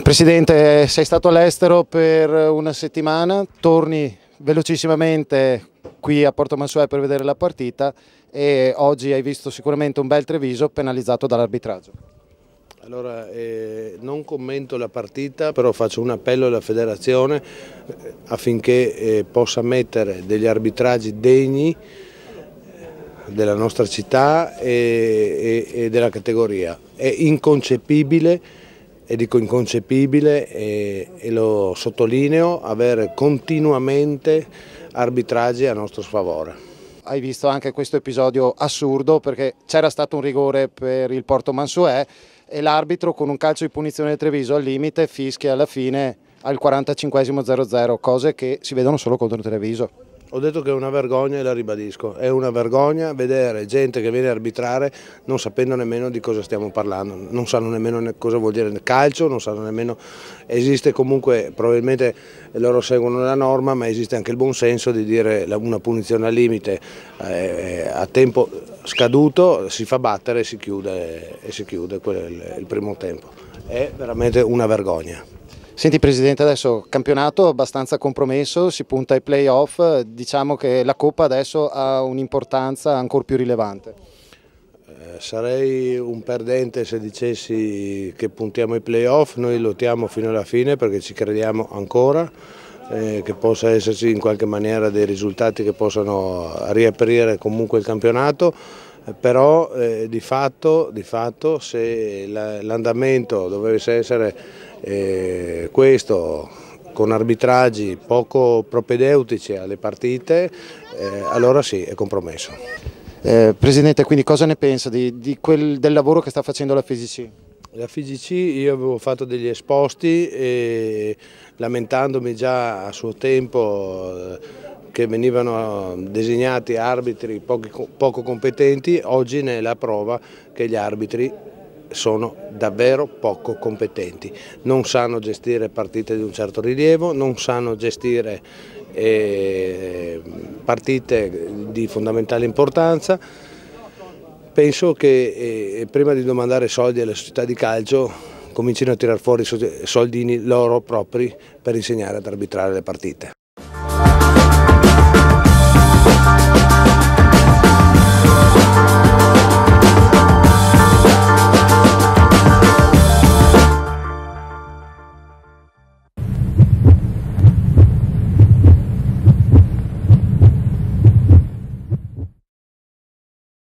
Presidente, sei stato all'estero per una settimana, torni velocissimamente qui a Porto Mansuè per vedere la partita e oggi hai visto sicuramente un bel Treviso penalizzato dall'arbitraggio. Allora, non commento la partita, però faccio un appello alla federazione affinché possa mettere degli arbitraggi degni della nostra città e della categoria. È inconcepibile, e dico inconcepibile e lo sottolineo, avere continuamente arbitraggi a nostro sfavore. Hai visto anche questo episodio assurdo perché c'era stato un rigore per il Porto Mansuè e l'arbitro con un calcio di punizione del Treviso al limite fischia alla fine al 45esimo 0-0, cose che si vedono solo contro il Treviso. Ho detto che è una vergogna e la ribadisco, è una vergogna vedere gente che viene a arbitrare non sapendo nemmeno di cosa stiamo parlando, non sanno nemmeno cosa vuol dire calcio, non sanno nemmeno, esiste comunque, probabilmente loro seguono la norma, ma esiste anche il buon senso di dire una punizione al limite a tempo scaduto, si fa battere e si chiude quello è il primo tempo, è veramente una vergogna. Senti Presidente, adesso campionato abbastanza compromesso, si punta ai playoff, diciamo che la Coppa adesso ha un'importanza ancora più rilevante. Sarei un perdente se dicessi che puntiamo ai playoff, noi lottiamo fino alla fine perché ci crediamo ancora, che possa esserci in qualche maniera dei risultati che possano riaprire comunque il campionato. Però di fatto se l'andamento dovesse essere questo, con arbitraggi poco propedeutici alle partite, allora sì, è compromesso. Presidente, quindi cosa ne pensa del lavoro che sta facendo la FIGC? La FIGC, io avevo fatto degli esposti e lamentandomi già a suo tempo che venivano designati arbitri poco competenti, oggi ne è la prova che gli arbitri sono davvero poco competenti, non sanno gestire partite di un certo rilievo, non sanno gestire partite di fondamentale importanza. Penso che prima di domandare soldi alle società di calcio comincino a tirar fuori soldini loro propri per insegnare ad arbitrare le partite.